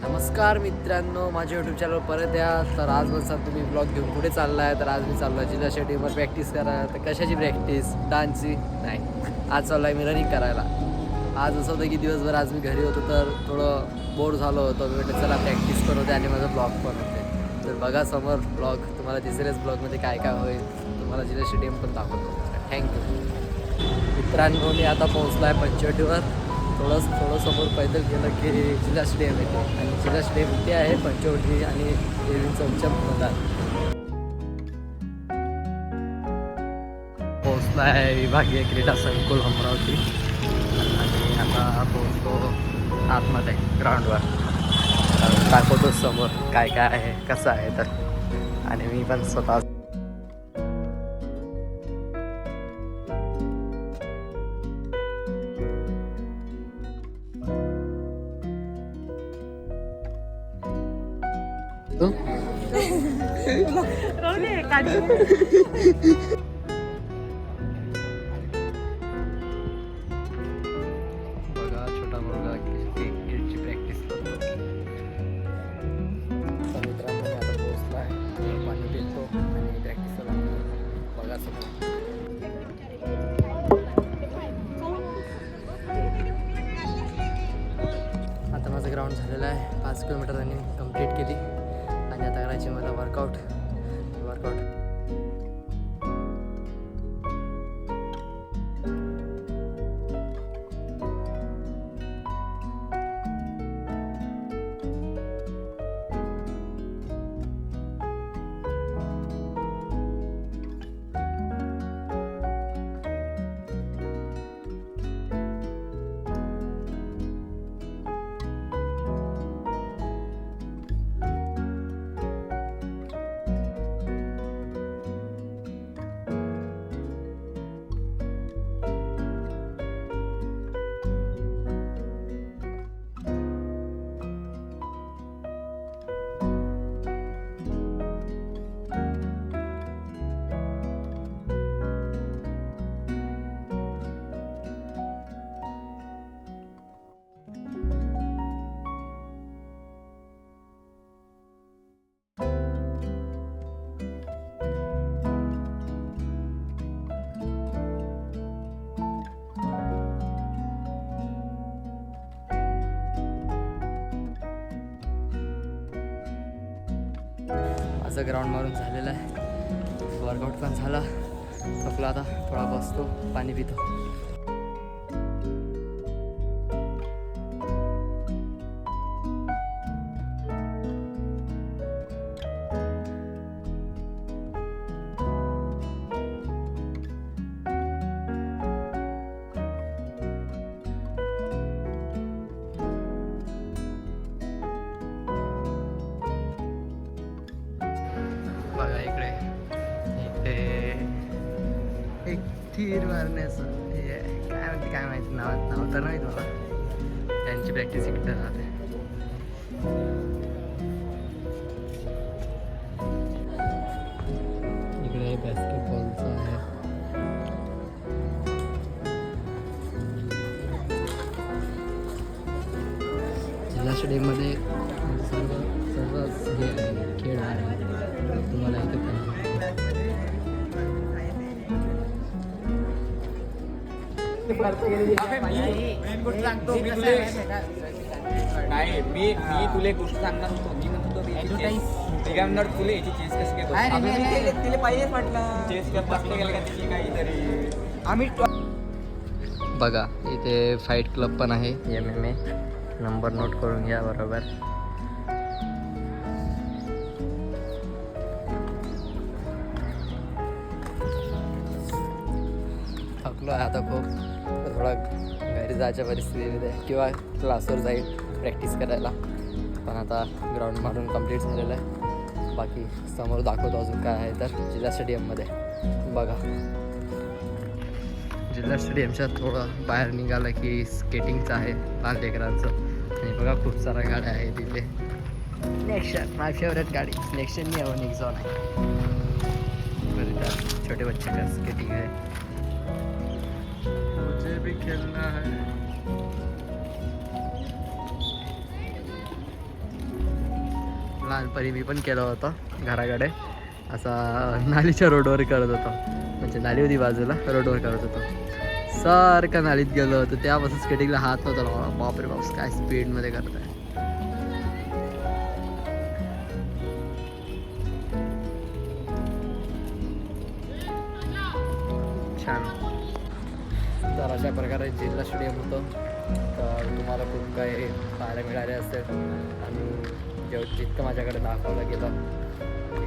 नमस्कार मित्रांनो, माझ्या यूट्यूब चॅनल परत या. तर आज म्हणसाल तुम्ही ब्लॉग घेऊन पुढे चालला आहे. तर आज मी चाललो आहे जिल्हा स्टेडियमवर प्रॅक्टिस करायला. तर कशाची प्रॅक्टिस? डान्सची नाही. आज चाललो आहे मी रनिंग करायला. आज असं होतं की दिवसभर आज मी घरी होतो तर थोडं बोर झालो होतो. मी म्हटलं चला प्रॅक्टिस पण होते आणि माझं ब्लॉग पण होते. तर बघा समोर ब्लॉग तुम्हाला दिसेलच. ब्लॉगमध्ये काय काय होईल तुम्हाला जिल्हा स्टेडियम पण दाखवतो. थँक्यू मित्रांनो. मी आता पोहोचलो आहे पंचवटीवर. थोडं समोर पैदल गेलं की जिल्हा स्टेडियम येते आणि जिल्हा स्टेडियम इथे आहे पंचवटी आणि देवींचं उच्चम मैदान. पोहोचला आहे विभागीय क्रीडा संकुल अमरावती आणि आता पोहोचतो आतमध्ये ग्राउंडवर. दाखवतो समोर काय काय आहे कसं आहे तर. आणि मी पण स्वतः बघा छोटा मुलगा क्रिकेटची प्रॅक्टिस करतो. मित्रांनो मी आता पोहोचलो आहे. पाणी पितो आणि प्रॅक्टिसला बघा समोर. आता माझं ग्राउंड झालेलं आहे. 5 किलोमीटर रनिंग कंप्लीट केली आणि आता करायची मला वर्कआउट. माझं ग्राउंड मारून झालेलं आहे. वर्कआउट पण झाला. थकला आता थोडा बसतो पाणी पितो. बघा इकडे एक तीर मारण्याचं हे काय म्हणते काय माहिती. नाव तर नाही मला. त्यांची प्रॅक्टिस इकडे राहते. इकडे बास्केटबॉलचं आहे. जिल्हा स्टेडियममध्ये सर्वच हे आहे खेळ आहे. तुम्हाला इथे नाही मी तुला एक गोष्ट सांगणार होतो. मी म्हणतो तुला याची चेस कशी काय पाहिजे म्हटलं. चेस बसले गेले का तिची काहीतरी आम्ही बघा इथे फाईट क्लब पण आहे. MMA नंबर नोट करून घ्या बरोबर. थकलो आहे आता खूप. थोडा घरी जायच्या परिस्थितीमध्ये किंवा क्लासवर जाईल प्रॅक्टिस करायला. पण आता ग्राउंड मारून कंप्लीट झालेलं आहे. बाकी समोर दाखवतो अजून काय आहे तर जिल्हा स्टेडियममध्ये. बघा जिल्हा स्टेडियमच्या थोडं बाहेर निघालं की स्केटिंगचं आहे लहान लेकरांचं. आणि बघा खूप साऱ्या गाड्या आहेत तिथे. नेक्शन माय फेवरेट गाडी. नेक्शन नहीं है, नेक्सॉन है. छोटे बच्चे का स्केटिंग है. मुझे भी खेलना है. लहानपणी मी पण केलं होतं घराकडे, असा नालीच्या रोडवर करत होतो, म्हणजे नाली होती बाजूला, रोडवर करत होतो. सारखं नालीत गेलो होतो, त्यापासून स्केटिंगला हात नव्हता लावला. बापरे बाप, काय स्पीडमध्ये करताय. छान. तर अशा प्रकारे जिल्हा स्टेडियम होतं. तर तुम्हाला खूप काही पाहायला मिळाले असेल आणि जितकं माझ्याकडे दाखवलं गेलं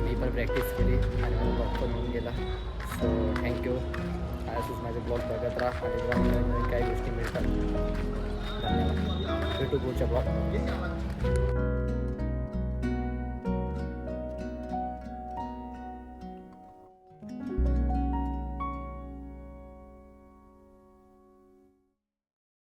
मी पण प्रॅक्टिस केली आणि मला ब्लॉग पण होऊन गेला. So thank you. असंच माझे ब्लॉग बघत राहा आणि तुम्हाला नवीन नवीन काही गोष्टी मिळतात. धन्यवाद. भेटू पुढच्या ब्लॉग.